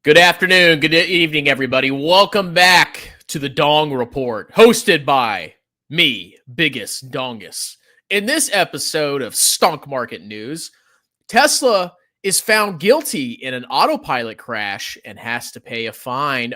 Good afternoon, good evening, everybody. Welcome back to the Dong Report, hosted by me, Biggest Dongus. In this episode of Stonk Market News, Tesla is found guilty in an autopilot crash and has to pay a fine.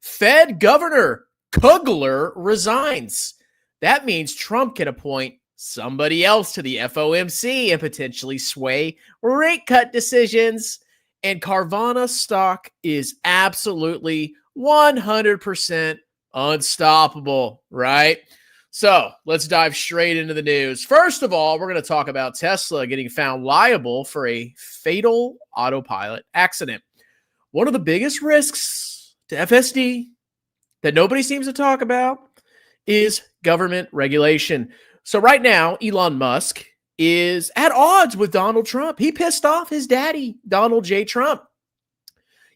Fed Governor Kugler resigns. That means Trump can appoint somebody else to the FOMC and potentially sway rate cut decisions. And Carvana stock is absolutely 100% unstoppable, right? So let's dive straight into the news. First of all, we're going to talk about Tesla getting found liable for a fatal autopilot accident. One of the biggest risks to FSD that nobody seems to talk about is government regulation. So right now, Elon Musk is at odds with Donald Trump. He pissed off his daddy, Donald J. Trump.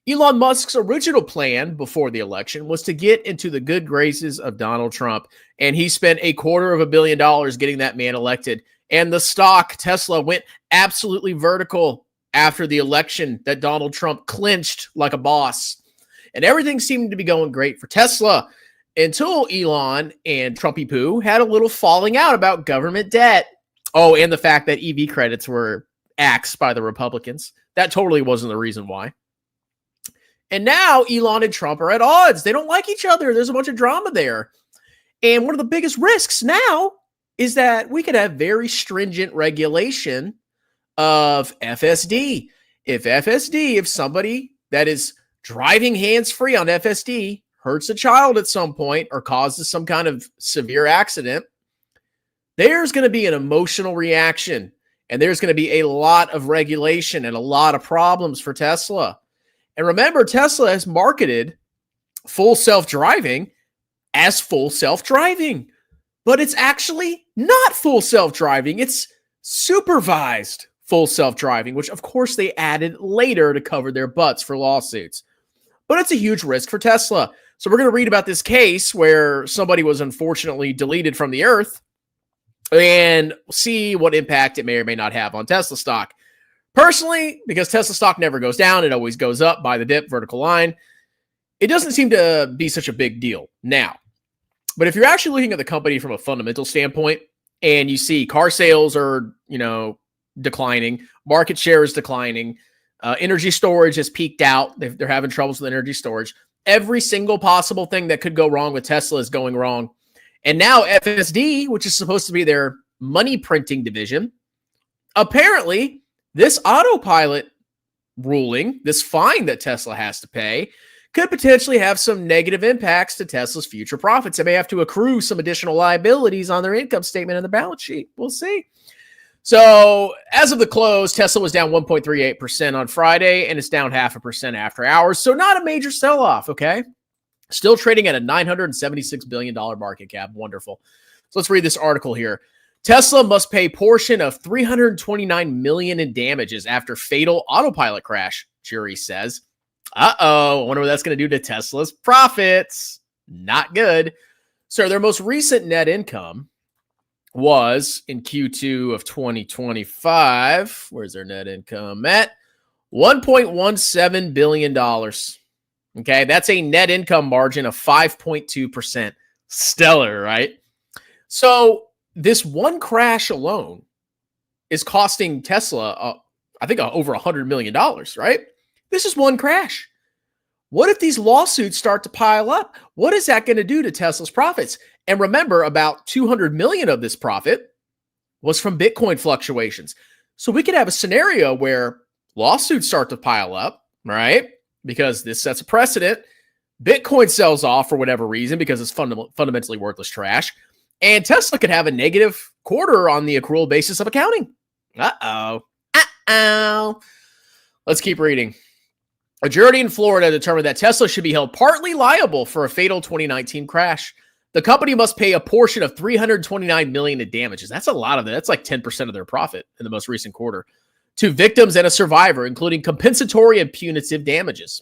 Elon Musk's original plan before the election was to get into the good graces of Donald Trump, and he spent $250 million getting that man elected. And the stock, Tesla, went absolutely vertical after the election that Donald Trump clinched like a boss. And everything seemed to be going great for Tesla until Elon and Trumpy Poo had a little falling out about government debt. Oh, and the fact that EV credits were axed by the Republicans. That totally wasn't the reason why. And now Elon and Trump are at odds. They don't like each other. There's a bunch of drama there. And one of the biggest risks now is that we could have very stringent regulation of FSD. If somebody that is driving hands-free on FSD hurts a child at some point or causes some kind of severe accident, there's going to be an emotional reaction, and there's going to be a lot of regulation and a lot of problems for Tesla. And remember, Tesla has marketed full self-driving as full self-driving, but it's actually not full self-driving. It's supervised full self-driving, which of course they added later to cover their butts for lawsuits. But it's a huge risk for Tesla. So we're going to read about this case where somebody was unfortunately deleted from the earth, and see what impact it may or may not have on Tesla stock. Personally, because Tesla stock never goes down, it always goes up by the dip, vertical line, it doesn't seem to be such a big deal now. But if you're actually looking at the company from a fundamental standpoint, and you see car sales are, declining, market share is declining, energy storage has peaked out, they're having troubles with energy storage, every single possible thing that could go wrong with Tesla is going wrong. And now FSD, which is supposed to be their money printing division, apparently this autopilot ruling, this fine that Tesla has to pay, could potentially have some negative impacts to Tesla's future profits. They may have to accrue some additional liabilities on their income statement and the balance sheet. We'll see. So as of the close, Tesla was down 1.38% on Friday, and it's down 0.5% after hours. So not a major sell-off, okay? Still trading at a $976 billion market cap. Wonderful. So let's read this article here. Tesla must pay portion of $329 million in damages after fatal autopilot crash, jury says. I wonder what that's going to do to Tesla's profits. Not good. So their most recent net income was in Q2 of 2025. Where's their net income at? $1.17 billion. Okay, that's a net income margin of 5.2%. Stellar, right? So this one crash alone is costing Tesla, I think, over $100 million, right? This is one crash. What if these lawsuits start to pile up? What is that going to do to Tesla's profits? And remember, about $200 million of this profit was from Bitcoin fluctuations. So we could have a scenario where lawsuits start to pile up, right? Because this sets a precedent. Bitcoin sells off for whatever reason because it's fundamentally worthless trash. And Tesla could have a negative quarter on the accrual basis of accounting. Let's keep reading. A jury in Florida determined that Tesla should be held partly liable for a fatal 2019 crash. The company must pay a portion of $329 million in damages. That's a lot of that. That's like 10% of their profit in the most recent quarter, to victims and a survivor, including compensatory and punitive damages.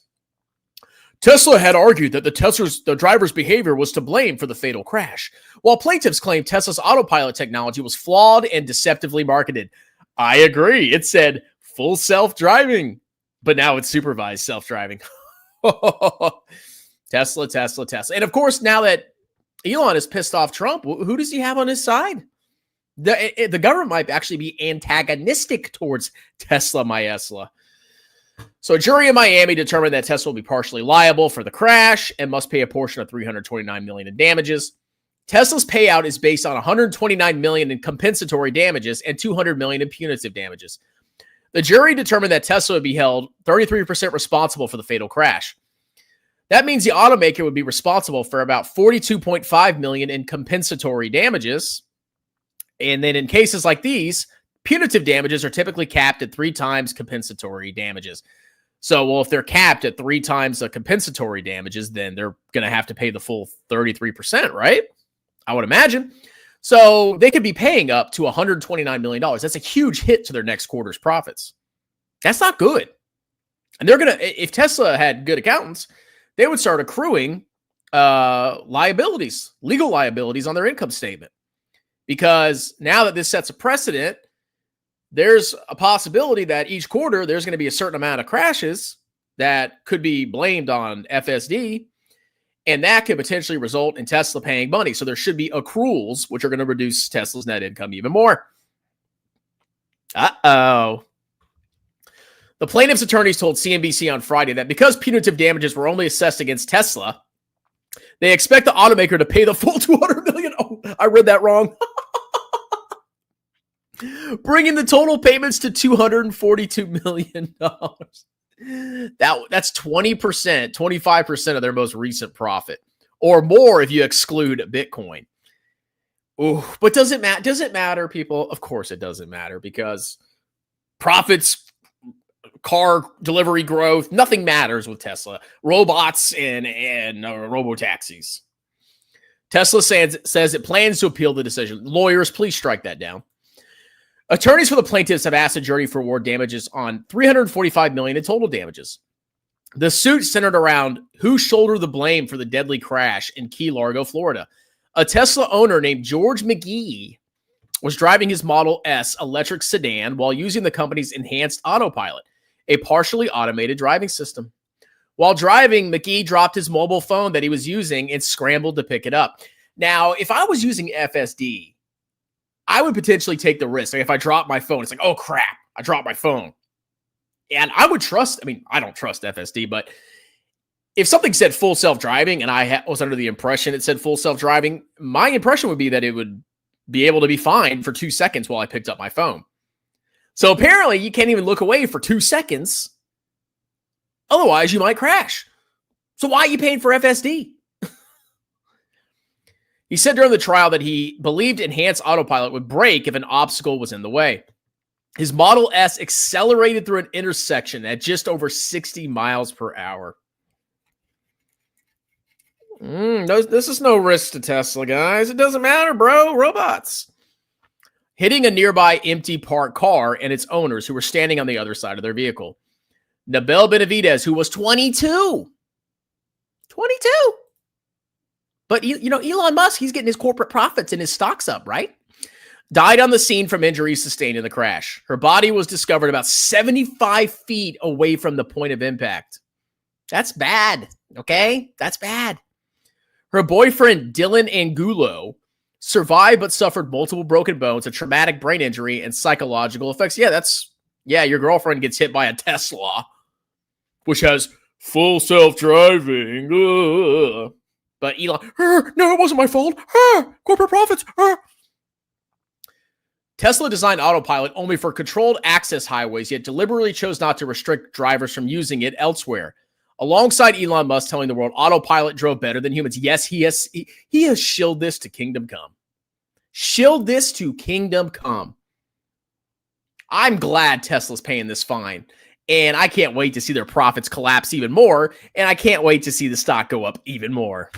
Tesla had argued that the driver's behavior was to blame for the fatal crash, while plaintiffs claimed Tesla's autopilot technology was flawed and deceptively marketed. I agree. It said full self-driving. but now it's supervised self-driving. Tesla. And of course, now that Elon is pissed off Trump, who does he have on his side? The government might actually be antagonistic towards Tesla, my Tesla. So a jury in Miami determined that Tesla will be partially liable for the crash and must pay a portion of $329 million in damages. Tesla's payout is based on $129 million in compensatory damages and $200 million in punitive damages. The jury determined that Tesla would be held 33% responsible for the fatal crash. That means the automaker would be responsible for about $42.5 million in compensatory damages. And then in cases like these, punitive damages are typically capped at 3 times compensatory damages. So, well, if they're capped at 3 times the compensatory damages, then they're going to have to pay the full 33%, right? I would imagine. So they could be paying up to $129 million. That's a huge hit to their next quarter's profits. That's not good. And they're going to, if Tesla had good accountants, they would start accruing liabilities, legal liabilities on their income statement. Because now that this sets a precedent, there's a possibility that each quarter there's going to be a certain amount of crashes that could be blamed on FSD. And that could potentially result in Tesla paying money. So there should be accruals, which are going to reduce Tesla's net income even more. Uh-oh. The plaintiff's attorneys told CNBC on Friday that because punitive damages were only assessed against Tesla, they expect the automaker to pay the full $200 million. Oh, I read that wrong. Bringing the total payments to $242 million. That's 20%, 25% of their most recent profit, or more if you exclude Bitcoin. Ooh, but does it matter, people? Of course it doesn't matter, because profits, car delivery growth, nothing matters with Tesla. Robots and robo-taxis. Tesla says it plans to appeal the decision. Lawyers, please strike that down. Attorneys for the plaintiffs have asked the jury for award damages on $345 million in total damages. The suit centered around who shouldered the blame for the deadly crash in Key Largo, Florida. A Tesla owner named George McGee was driving his Model S electric sedan while using the company's enhanced Autopilot, a partially automated driving system. While driving, McGee dropped his mobile phone that he was using and scrambled to pick it up. Now, if I was using FSD, I would potentially take the risk. Like if I drop my phone, it's like, oh crap, I dropped my phone. And I would trust, I don't trust FSD, but if something said full self-driving and I was under the impression it said full self-driving, my impression would be that it would be able to be fine for 2 seconds while I picked up my phone. So apparently you can't even look away for 2 seconds. Otherwise you might crash. So why are you paying for FSD? He said during the trial that he believed enhanced autopilot would break if an obstacle was in the way. His Model S accelerated through an intersection at just over 60 miles per hour. This is no risk to Tesla, guys. It doesn't matter, bro. Robots. Hitting a nearby empty parked car and its owners who were standing on the other side of their vehicle. Nabel Benavidez, who was 22. 22. But, Elon Musk, he's getting his corporate profits and his stocks up, right? Died on the scene from injuries sustained in the crash. Her body was discovered about 75 feet away from the point of impact. That's bad, okay? That's bad. Her boyfriend, Dylan Angulo, survived but suffered multiple broken bones, a traumatic brain injury, and psychological effects. Yeah, your girlfriend gets hit by a Tesla, which has full self-driving. Ugh. But Elon, no, it wasn't my fault. Corporate profits. Tesla designed Autopilot only for controlled access highways, yet deliberately chose not to restrict drivers from using it elsewhere. Alongside Elon Musk telling the world Autopilot drove better than humans. Yes, he has shilled this to kingdom come. Shilled this to kingdom come. I'm glad Tesla's paying this fine. And I can't wait to see their profits collapse even more. And I can't wait to see the stock go up even more.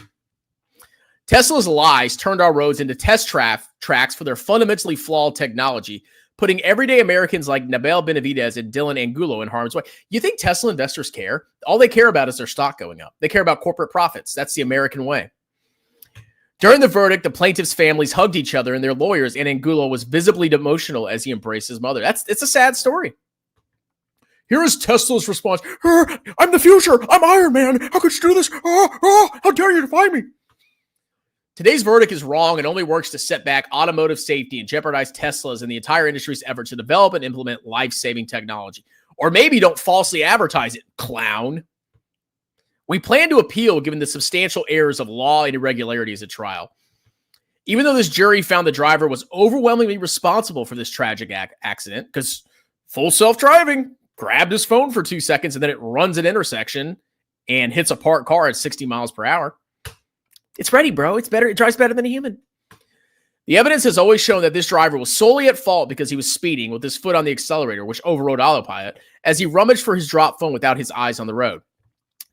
Tesla's lies turned our roads into test tracks for their fundamentally flawed technology, putting everyday Americans like Nabel Benavidez and Dylan Angulo in harm's way. You think Tesla investors care? All they care about is their stock going up. They care about corporate profits. That's the American way. During the verdict, the plaintiffs' families hugged each other and their lawyers, and Angulo was visibly emotional as he embraced his mother. It's a sad story. Here is Tesla's response. I'm the future. I'm Iron Man. How could you do this? How dare you defy me? Today's verdict is wrong and only works to set back automotive safety and jeopardize Tesla's and the entire industry's effort to develop and implement life-saving technology. Or maybe don't falsely advertise it, clown. We plan to appeal given the substantial errors of law and irregularities at trial. Even though this jury found the driver was overwhelmingly responsible for this tragic accident, because full self-driving, grabbed his phone for 2 seconds and then it runs an intersection and hits a parked car at 60 miles per hour. It's ready, bro. It's better. It drives better than a human. The evidence has always shown that this driver was solely at fault because he was speeding with his foot on the accelerator, which overrode autopilot, as he rummaged for his drop phone without his eyes on the road.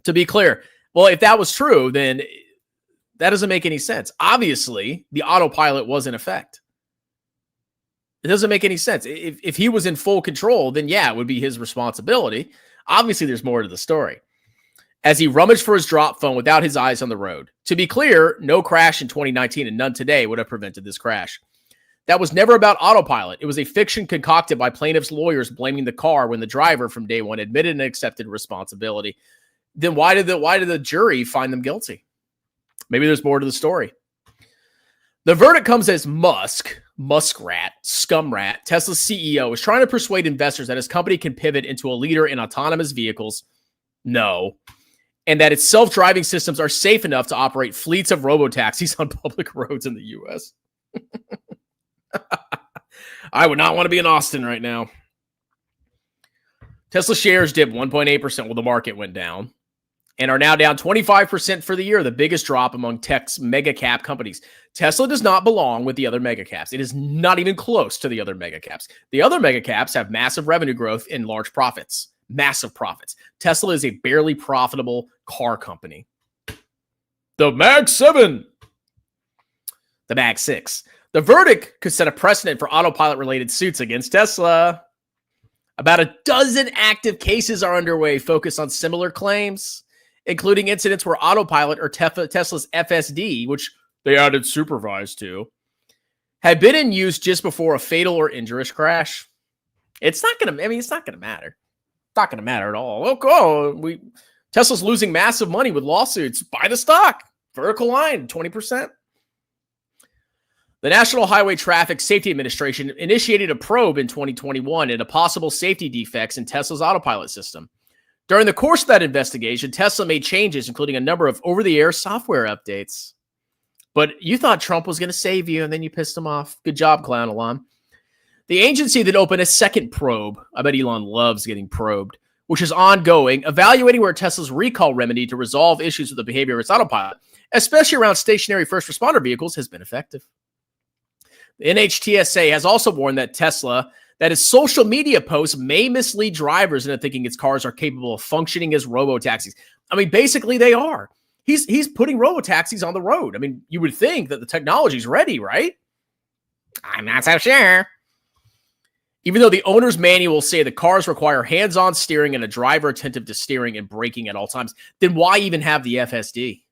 To be clear, well, if that was true, then that doesn't make any sense. Obviously, the autopilot was in effect. It doesn't make any sense. If he was in full control, then yeah, it would be his responsibility. Obviously, there's more to the story. As he rummaged for his drop phone without his eyes on the road. To be clear, no crash in 2019 and none today would have prevented this crash. That was never about autopilot. It was a fiction concocted by plaintiff's lawyers blaming the car when the driver from day one admitted and accepted responsibility. Then why did the jury find them guilty? Maybe there's more to the story. The verdict comes as Muskrat, Scumrat, Tesla's CEO, is trying to persuade investors that his company can pivot into a leader in autonomous vehicles. No. And that its self-driving systems are safe enough to operate fleets of robo-taxis on public roads in the U.S. I would not want to be in Austin right now. Tesla shares dipped 1.8% while the market went down and are now down 25% for the year, the biggest drop among tech's mega cap companies. Tesla does not belong with the other mega caps. It is not even close to the other mega caps. The other mega caps have massive revenue growth and large profits. Massive profits. Tesla is a barely profitable car company. The Mag 7. The Mag 6. The verdict could set a precedent for autopilot-related suits against Tesla. About a dozen active cases are underway focused on similar claims, including incidents where autopilot or Tesla's FSD, which they added supervised to, had been in use just before a fatal or injurious crash. It's not going to matter. Not going to matter at all. Tesla's losing massive money with lawsuits. Buy the stock. Vertical line, 20%. The National Highway Traffic Safety Administration initiated a probe in 2021 into possible safety defects in Tesla's autopilot system. During the course of that investigation, Tesla made changes, including a number of over-the-air software updates. But you thought Trump was going to save you, and then you pissed him off. Good job, Clown Elon. The agency then opened a second probe. I bet Elon loves getting probed, which is ongoing, evaluating where Tesla's recall remedy to resolve issues with the behavior of its autopilot, especially around stationary first responder vehicles, has been effective. The NHTSA has also warned that that its social media posts may mislead drivers into thinking its cars are capable of functioning as robo-taxis. I mean, basically they are. He's putting robo-taxis on the road. I mean, you would think that the technology's ready, right? I'm not so sure. Even though the owner's manual say the cars require hands-on steering and a driver attentive to steering and braking at all times, then why even have the FSD?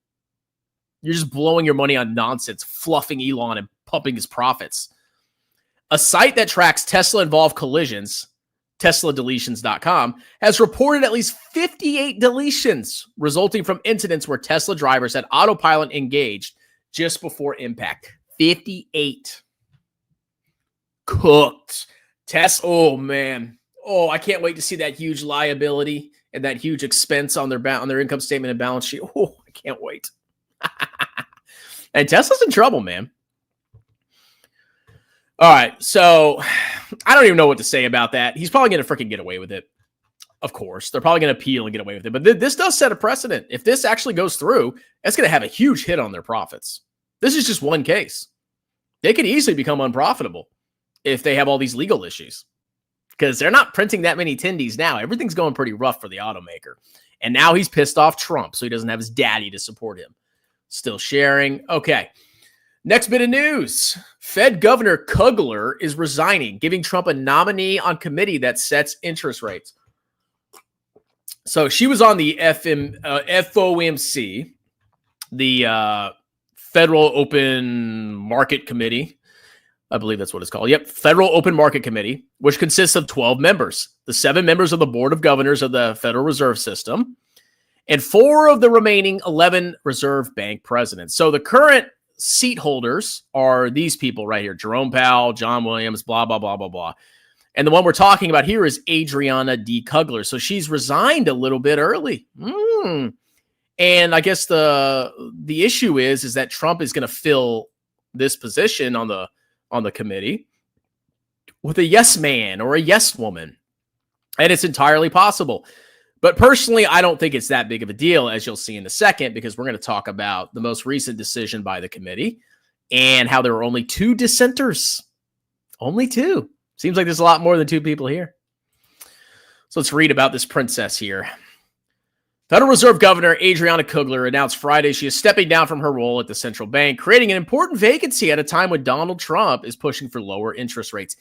You're just blowing your money on nonsense, fluffing Elon and pumping his profits. A site that tracks Tesla-involved collisions, TeslaDeletions.com, has reported at least 58 deletions resulting from incidents where Tesla drivers had autopilot engaged just before impact. 58. Cooked. Oh man. Oh, I can't wait to see that huge liability and that huge expense on their income statement and balance sheet. Oh, I can't wait. And Tesla's in trouble, man. All right, so I don't even know what to say about that. He's probably going to freaking get away with it. Of course, they're probably going to appeal and get away with it. But this does set a precedent. If this actually goes through, that's going to have a huge hit on their profits. This is just one case. They could easily become unprofitable if they have all these legal issues, because they're not printing that many attendees now. Everything's going pretty rough for the automaker. And now he's pissed off Trump, so he doesn't have his daddy to support him. Still sharing. Okay. Next bit of news. Fed Governor Kugler is resigning, giving Trump a nominee on committee that sets interest rates. So she was on the FOMC, the Federal Open Market Committee, I believe that's what it's called. Yep. Federal Open Market Committee, which consists of 12 members, the 7 members of the Board of Governors of the Federal Reserve System, and 4 of the remaining 11 Reserve Bank presidents. So the current seat holders are these people right here: Jerome Powell, John Williams, blah, blah, blah, blah, blah. And the one we're talking about here is Adriana D. Kugler. So she's resigned a little bit early. And I guess the issue is that Trump is going to fill this position on the committee with a yes man or a yes woman. And it's entirely possible. But personally, I don't think it's that big of a deal, as you'll see in a second, because we're going to talk about the most recent decision by the committee and how there were only 2 dissenters. Only 2. Seems like there's a lot more than 2 people here. So let's read about this princess here. Federal Reserve Governor Adriana Kugler announced Friday she is stepping down from her role at the central bank, creating an important vacancy at a time when Donald Trump is pushing for lower interest rates.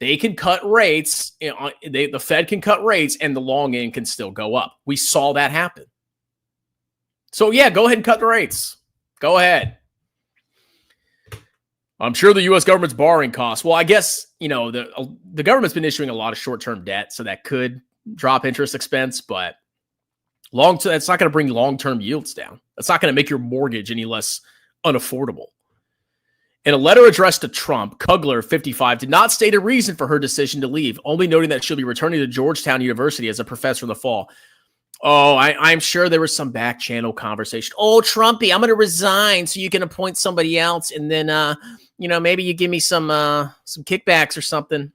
They can cut rates, the Fed can cut rates, and the long end can still go up. We saw that happen. So yeah, go ahead and cut the rates. Go ahead. I'm sure the U.S. government's borrowing costs. Well, I guess, the government's been issuing a lot of short-term debt, so that could drop interest expense, but that's not going to bring long-term yields down. That's not going to make your mortgage any less unaffordable. In a letter addressed to Trump, Kugler, 55, did not state a reason for her decision to leave, only noting that she'll be returning to Georgetown University as a professor in the fall. Oh, I'm sure there was some back channel conversation. Oh, Trumpy, I'm going to resign so you can appoint somebody else, and then, maybe you give me some kickbacks or something.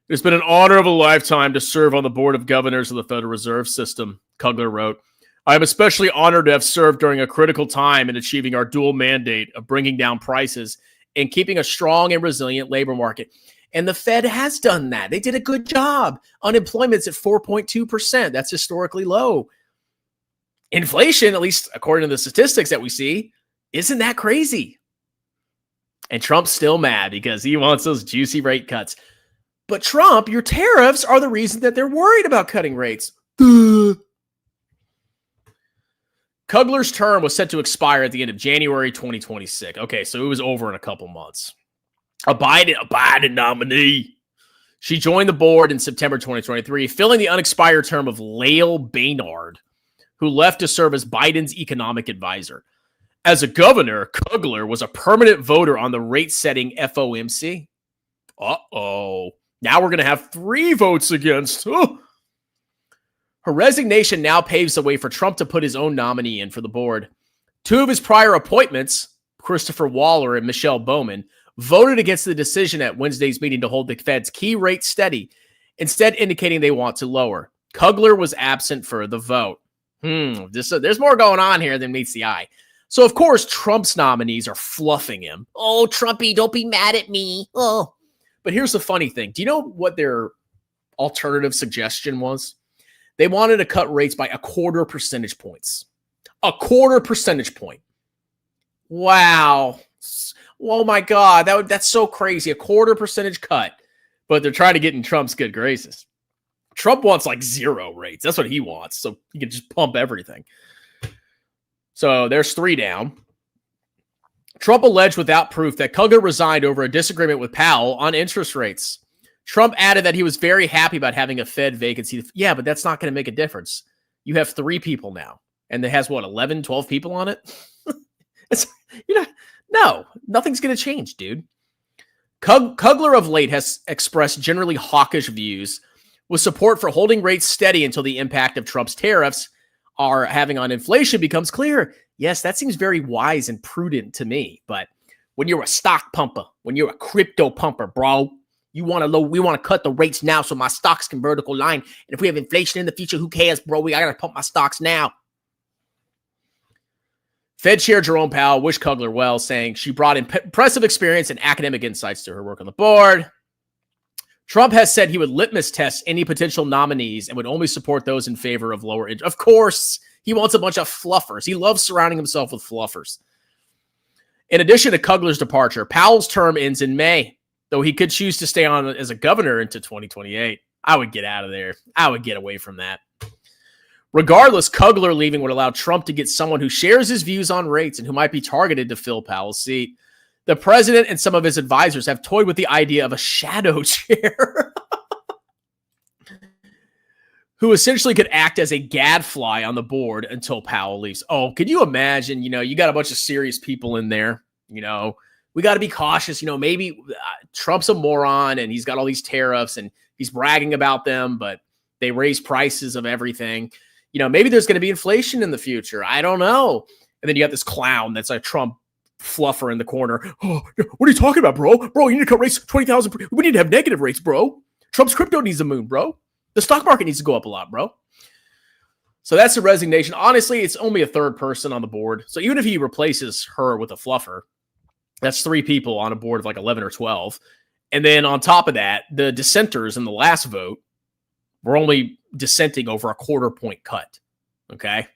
It's been an honor of a lifetime to serve on the Board of Governors of the Federal Reserve System, Kugler wrote. I am especially honored to have served during a critical time in achieving our dual mandate of bringing down prices and keeping a strong and resilient labor market. And the Fed has done that. They did a good job. Unemployment's at 4.2%. That's historically low. Inflation, at least according to the statistics that we see, isn't that crazy. And Trump's still mad because he wants those juicy rate cuts. But Trump, your tariffs are the reason that they're worried about cutting rates. Kugler's term was set to expire at the end of January 2026. Okay, so it was over in a couple months. A Biden nominee. She joined the board in September 2023, filling the unexpired term of Lael Brainard, who left to serve as Biden's economic advisor. As a governor, Kugler was a permanent voter on the rate-setting FOMC. Uh-oh. Now we're going to have 3 votes against. Oh. Her resignation now paves the way for Trump to put his own nominee in for the board. 2 of his prior appointments, Christopher Waller and Michelle Bowman, voted against the decision at Wednesday's meeting to hold the Fed's key rate steady, instead indicating they want to lower. Kugler was absent for the vote. There's more going on here than meets the eye. So, of course, Trump's nominees are fluffing him. Oh, Trumpy, don't be mad at me. Oh. But here's the funny thing. Do you know what their alternative suggestion was? They wanted to cut rates by 0.25 percentage points. 0.25 percentage point. Wow. Oh, my God. That's so crazy. 0.25 percentage cut. But they're trying to get in Trump's good graces. Trump wants like 0 rates. That's what he wants. So he can just pump everything. So there's 3 down. Trump alleged without proof that Kugler resigned over a disagreement with Powell on interest rates. Trump added that he was very happy about having a Fed vacancy. Yeah, but that's not going to make a difference. You have 3 people now, and it has, 11, 12 people on it? No, nothing's going to change, dude. Kugler of late has expressed generally hawkish views with support for holding rates steady until the impact of Trump's tariffs are having on inflation becomes clear. Yes, that seems very wise and prudent to me. But when you're a stock pumper, when you're a crypto pumper, bro, we want to cut the rates now so my stocks can vertical line. And if we have inflation in the future, who cares, bro? I got to pump my stocks now. Fed Chair Jerome Powell wished Kugler well, saying she brought impressive experience and academic insights to her work on the board. Trump has said he would litmus test any potential nominees and would only support those in favor of lower interest. Of course, he wants a bunch of fluffers. He loves surrounding himself with fluffers. In addition to Kugler's departure, Powell's term ends in May, though he could choose to stay on as a governor into 2028. I would get out of there. I would get away from that. Regardless, Kugler leaving would allow Trump to get someone who shares his views on rates and who might be targeted to fill Powell's seat. The president and some of his advisors have toyed with the idea of a shadow chair who essentially could act as a gadfly on the board until Powell leaves. Oh, could you imagine, you got a bunch of serious people in there, we got to be cautious, maybe Trump's a moron and he's got all these tariffs and he's bragging about them, but they raise prices of everything. Maybe there's going to be inflation in the future. I don't know. And then you got this clown that's a Trump fluffer in the corner. Oh, what are you talking about, bro? Bro, you need to cut rates 20,000. We need to have negative rates, bro. Trump's crypto needs the moon, bro. The stock market needs to go up a lot, bro. So that's the resignation. Honestly, it's only a third person on the board. So even if he replaces her with a fluffer, that's 3 people on a board of like 11 or 12. And then on top of that, the dissenters in the last vote were only dissenting over a quarter point cut. Okay.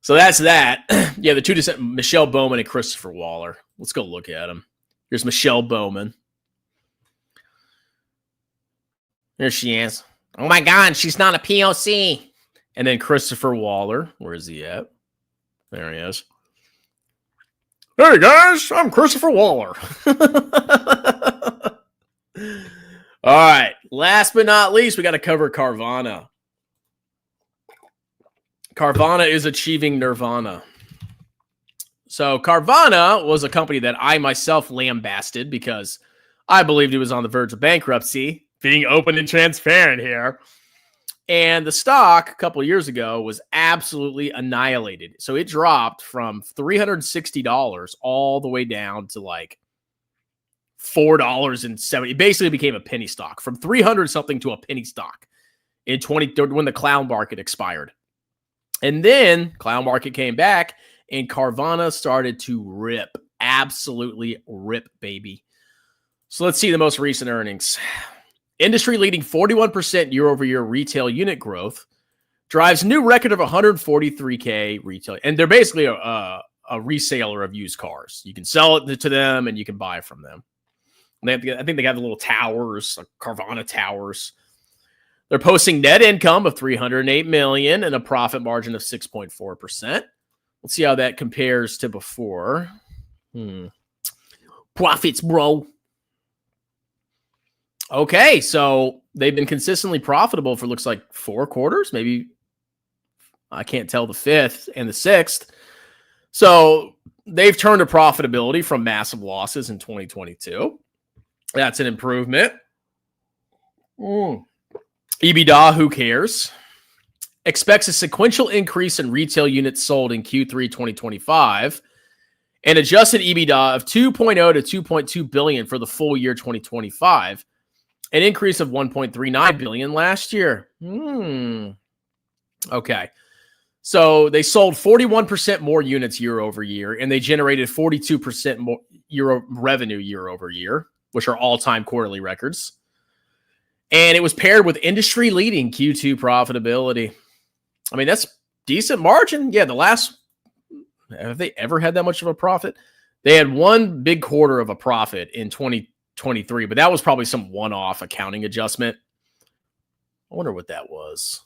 So that's that. Yeah, the 2 dissent, Michelle Bowman and Christopher Waller. Let's go look at them. Here's Michelle Bowman. There she is. Oh my God, she's not a POC. And then Christopher Waller. Where is he at? There he is. Hey guys, I'm Christopher Waller. All right. Last but not least, we got to cover Carvana. Carvana is achieving nirvana. So Carvana was a company that I myself lambasted because I believed it was on the verge of bankruptcy. Being open and transparent here. And the stock a couple of years ago was absolutely annihilated. So it dropped from $360 all the way down to like $4.70. It basically became a penny stock from 300 something to a penny stock in when the clown market expired. And then clown market came back and Carvana started to rip. Absolutely rip, baby. So let's see the most recent earnings. Industry-leading 41% year-over-year retail unit growth drives new record of 143K retail. And they're basically a reseller of used cars. You can sell it to them and you can buy from them. And I think they have the little towers, like Carvana towers. They're posting net income of $308 million and a profit margin of 6.4%. Let's see how that compares to before. Profits, bro. Okay, so they've been consistently profitable for looks like 4 quarters, maybe I can't tell the 5th and the 6th. So they've turned to profitability from massive losses in 2022. That's an improvement. EBITDA, who cares? Expects a sequential increase in retail units sold in Q3 2025 and adjusted EBITDA of 2.0 to 2.2 billion for the full year 2025. An increase of 1.39 billion last year. Okay. So they sold 41% more units year over year, and they generated 42% more revenue year over year, which are all-time quarterly records. And it was paired with industry-leading Q2 profitability. I mean, that's decent margin. Yeah, have they ever had that much of a profit? They had one big quarter of a profit in 2023, but that was probably some one-off accounting adjustment. I wonder what that was.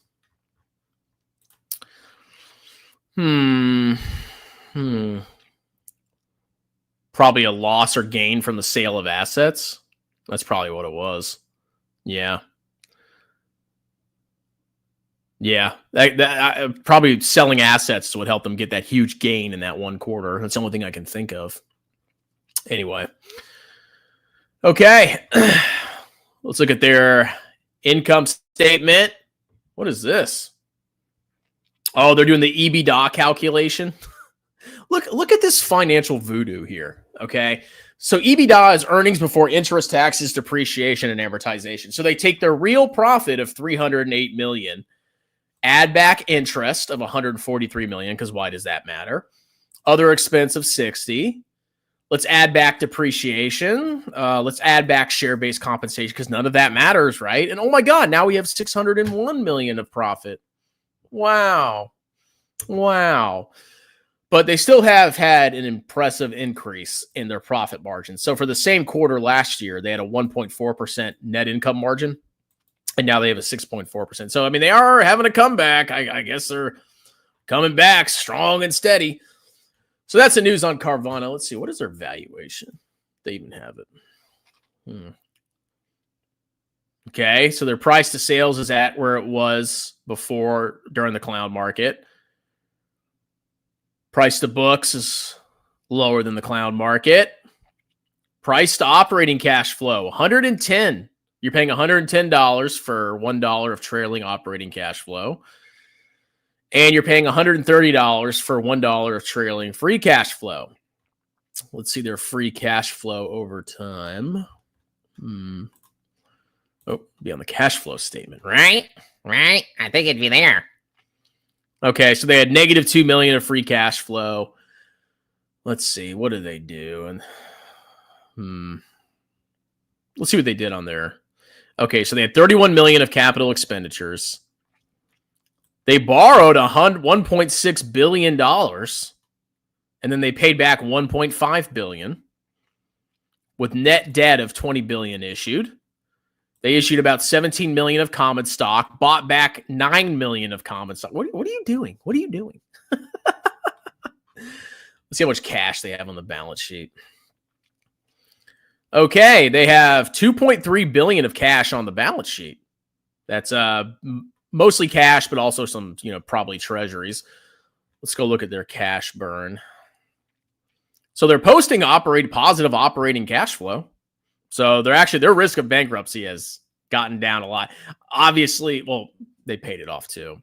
Probably a loss or gain from the sale of assets. That's probably what it was. Yeah. That probably selling assets would help them get that huge gain in that one quarter. That's the only thing I can think of. Anyway. Okay. Let's look at their income statement. What is this? Oh, they're doing the EBITDA calculation. Look at this financial voodoo here. Okay. So EBITDA is earnings before interest, taxes, depreciation, and amortization. So they take their real profit of $308 million, add back interest of $143 million, because why does that matter? Other expense of $60. Let's add back depreciation. Let's add back share-based compensation, because none of that matters, right? And oh my God, now we have $601 million of profit. Wow. But they still have had an impressive increase in their profit margin. So for the same quarter last year, they had a 1.4% net income margin, and now they have a 6.4%. So, I mean, they are having a comeback. I guess they're coming back strong and steady. So that's the news on Carvana. Let's see. What is their valuation? They even have it. Okay. So their price to sales is at where it was before during the clown market. Price to books is lower than the clown market. Price to operating cash flow, 110. You're paying $110 for $1 of trailing operating cash flow. And you're paying $130 for $1 of trailing free cash flow. Let's see their free cash flow over time. Oh, be on the cash flow statement. Right? I think it'd be there. Okay, so they had negative $2 million of free cash flow. Let's see, what do they do? And let's see what they did on there. Okay, so they had $31 million of capital expenditures. They borrowed $1.6 billion, and then they paid back $1.5 billion with net debt of $20 billion issued. They issued about $17 million of common stock, bought back $9 million of common stock. What are you doing? What are you doing? Let's see how much cash they have on the balance sheet. Okay, they have $2.3 billion of cash on the balance sheet. That's mostly cash, but also some, probably treasuries. Let's go look at their cash burn. So they're posting positive operating cash flow. So their risk of bankruptcy has gotten down a lot. Obviously, well, they paid it off too.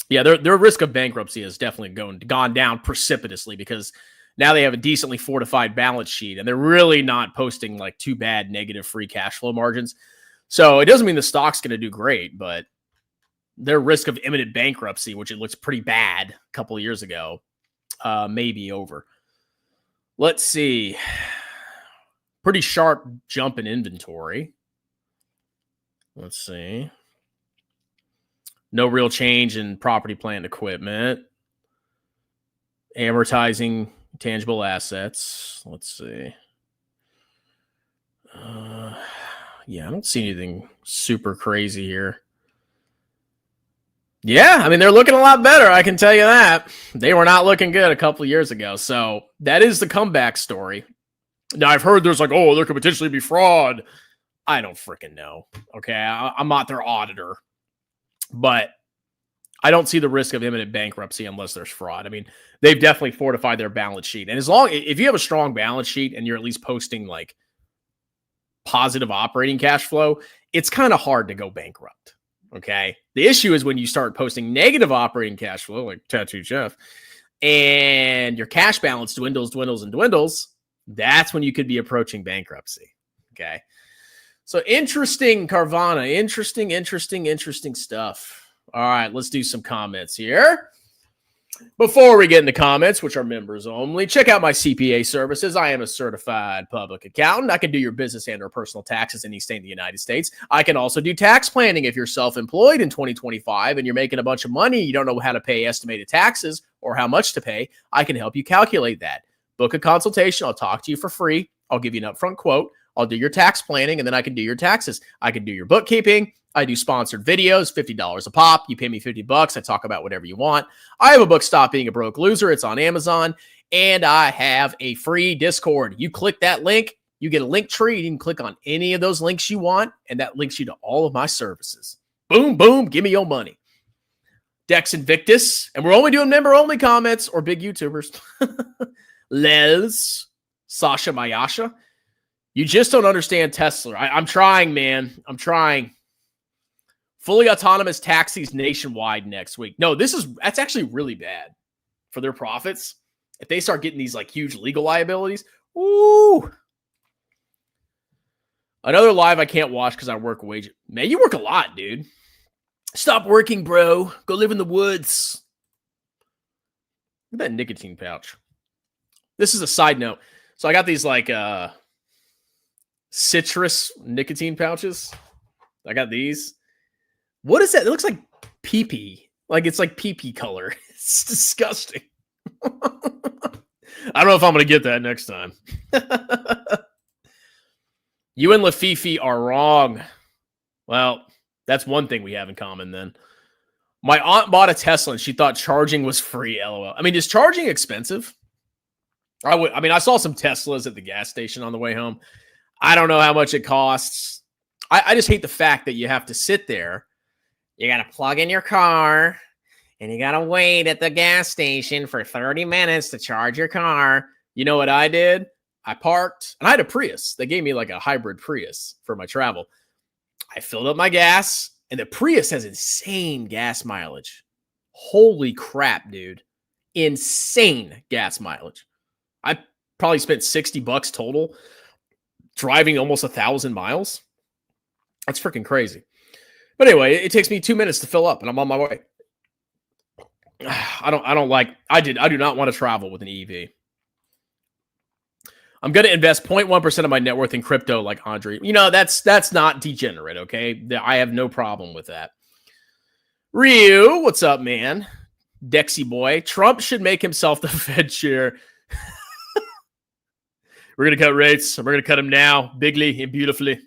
Yeah, their risk of bankruptcy has definitely gone down precipitously because now they have a decently fortified balance sheet and they're really not posting like too bad negative free cash flow margins. So it doesn't mean the stock's going to do great, but their risk of imminent bankruptcy, which it looks pretty bad a couple of years ago, may be over. Let's see. Pretty sharp jump in inventory. Let's see. No real change in property, plant, and equipment. Amortizing tangible assets. Let's see. Yeah, I don't see anything super crazy here. Yeah, I mean, they're looking a lot better, I can tell you that. They were not looking good a couple of years ago. So that is the comeback story. Now, I've heard there's there could potentially be fraud. I don't freaking know. Okay, I'm not their auditor. But I don't see the risk of imminent bankruptcy unless there's fraud. I mean, they've definitely fortified their balance sheet. And if you have a strong balance sheet and you're at least posting like positive operating cash flow, it's kind of hard to go bankrupt. Okay. The issue is when you start posting negative operating cash flow, like Tattoo Chef, and your cash balance dwindles. That's when you could be approaching bankruptcy. Okay. So interesting, Carvana. Interesting stuff. All right, let's do some comments here. Before we get into comments, which are members only, check out my CPA services. I am a certified public accountant. I can do your business and or personal taxes in any state in the United States. I can also do tax planning if you're self-employed in 2025 and you're making a bunch of money. You don't know how to pay estimated taxes or how much to pay. I can help you calculate that. Book a consultation. I'll talk to you for free. I'll give you an upfront quote. I'll do your tax planning, and then I can do your taxes. I can do your bookkeeping. I do sponsored videos, $50 a pop. You pay me $50. I talk about whatever you want. I have a book, Stop Being a Broke Loser. It's on Amazon. And I have a free Discord. You click that link, you get a link tree. You can click on any of those links you want, and that links you to all of my services. Boom, boom, give me your money. Dex Invictus. And we're only doing member-only comments or big YouTubers. Les, Sasha Mayasha. You just don't understand Tesla. I'm trying, man. I'm trying. Fully autonomous taxis nationwide next week. No, that's actually really bad for their profits. If they start getting these like huge legal liabilities, ooh. Another live I can't watch because I work wage. Man, you work a lot, dude. Stop working, bro. Go live in the woods. Look at that nicotine pouch. This is a side note. So I got these like citrus nicotine pouches. I got these. What is that? It looks like pee-pee. Like it's like pee-pee color. It's disgusting. I don't know if I'm going to get that next time. You and Lafifi are wrong. Well, that's one thing we have in common then. My aunt bought a Tesla and she thought charging was free, LOL. I mean, is charging expensive? I saw some Teslas at the gas station on the way home. I don't know how much it costs. I just hate the fact that you have to sit there. You got to plug in your car and you got to wait at the gas station for 30 minutes to charge your car. You know what I did? I parked and I had a Prius. They gave me like a hybrid Prius for my travel. I filled up my gas and the Prius has insane gas mileage. Holy crap, dude. Insane gas mileage. I probably spent $60 total driving almost 1,000 miles. That's freaking crazy. But anyway, it takes me 2 minutes to fill up and I'm on my way. I do not want to travel with an EV. I'm going to invest 0.1% of my net worth in crypto like Andre. You know, that's not degenerate, okay? I have no problem with that. Ryu, what's up, man? Dexy boy. Trump should make himself the Fed chair. We're going to cut rates. We're going to cut them now, bigly and beautifully.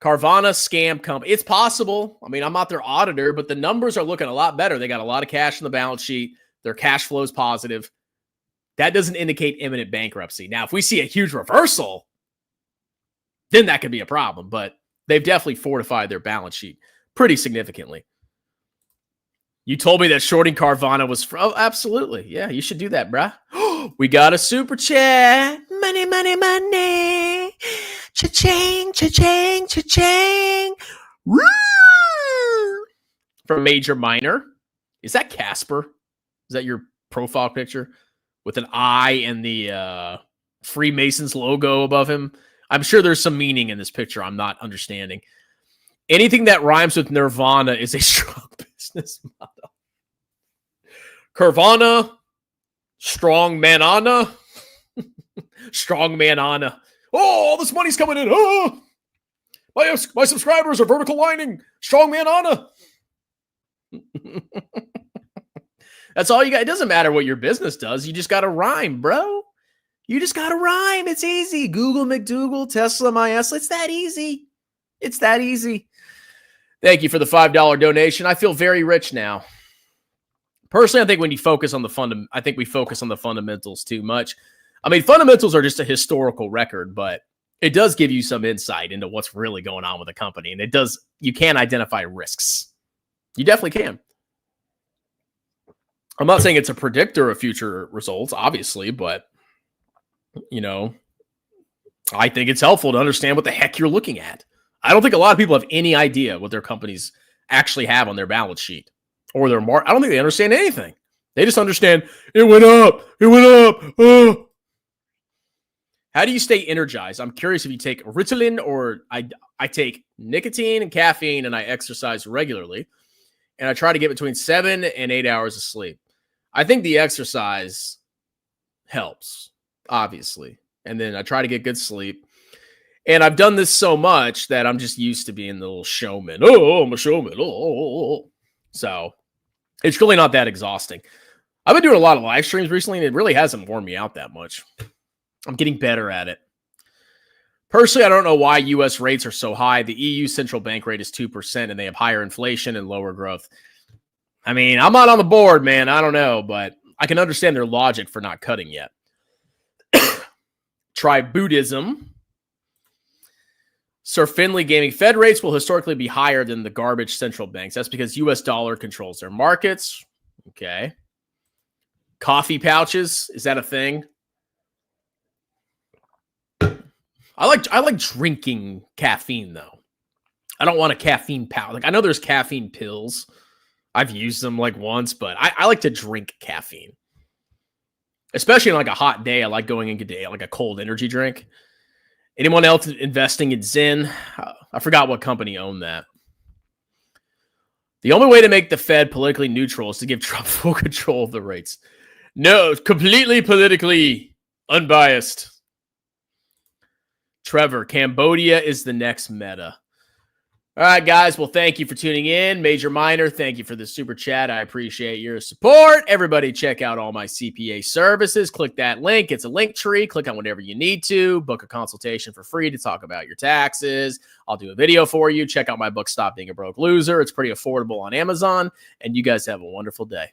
Carvana scam company. It's possible. I mean, I'm not their auditor, but the numbers are looking a lot better. They got a lot of cash in the balance sheet. Their cash flow is positive. That doesn't indicate imminent bankruptcy. Now, if we see a huge reversal, then that could be a problem. But they've definitely fortified their balance sheet pretty significantly. You told me that shorting Carvana was... Oh, absolutely. Yeah, you should do that, bruh. We got a super chat. Money, money, money. Cha-ching, cha-ching, cha-ching. Woo! From Major Minor. Is that Casper? Is that your profile picture? With an eye and the Freemasons logo above him? I'm sure there's some meaning in this picture I'm not understanding. Anything that rhymes with Nirvana is a strong business model. Carvana. Strong manana. Strong manana. Oh, all this money's coming in. Oh, my subscribers are vertical lining. Strong manana. That's all you got. It doesn't matter what your business does. You just got to rhyme, bro. You just got to rhyme. It's easy. Google McDougal, Tesla, my ass. It's that easy. It's that easy. Thank you for the $5 donation. I feel very rich now. Personally, I think when you focus on we focus on the fundamentals too much. I mean, fundamentals are just a historical record, but it does give you some insight into what's really going on with the company. And you can identify risks. You definitely can. I'm not saying it's a predictor of future results, obviously, but, you know, I think it's helpful to understand what the heck you're looking at. I don't think a lot of people have any idea what their companies actually have on their balance sheet or their mark. I don't think they understand anything. They just understand it went up. It went up. Oh. How do you stay energized? I'm curious if you take Ritalin or I take nicotine and caffeine and I exercise regularly. And I try to get between 7 and 8 hours of sleep. I think the exercise helps, obviously. And then I try to get good sleep. And I've done this so much that I'm just used to being the little showman. Oh, I'm a showman. Oh. So it's really not that exhausting. I've been doing a lot of live streams recently, and it really hasn't worn me out that much. I'm getting better at it. Personally, I don't know why U.S. rates are so high. The EU central bank rate is 2%, and they have higher inflation and lower growth. I mean, I'm not on the board, man. I don't know, but I can understand their logic for not cutting yet. Try Buddhism. Sir Finley Gaming. Fed rates will historically be higher than the garbage central banks. That's because U.S. dollar controls their markets. Okay. Coffee pouches. Is that a thing? I like drinking caffeine, though. I don't want a caffeine pouch. Like, I know there's caffeine pills. I've used them like once, but I like to drink caffeine. Especially on like a hot day. I like going and getting like a cold energy drink. Anyone else investing in Zen? I forgot what company owned that. The only way to make the Fed politically neutral is to give Trump full control of the rates. No, completely politically unbiased. Trevor, Cambodia is the next meta. All right, guys. Well, thank you for tuning in. Major Minor, thank you for the super chat. I appreciate your support. Everybody check out all my CPA services. Click that link. It's a link tree. Click on whatever you need to. Book a consultation for free to talk about your taxes. I'll do a video for you. Check out my book, Stop Being a Broke Loser. It's pretty affordable on Amazon. And you guys have a wonderful day.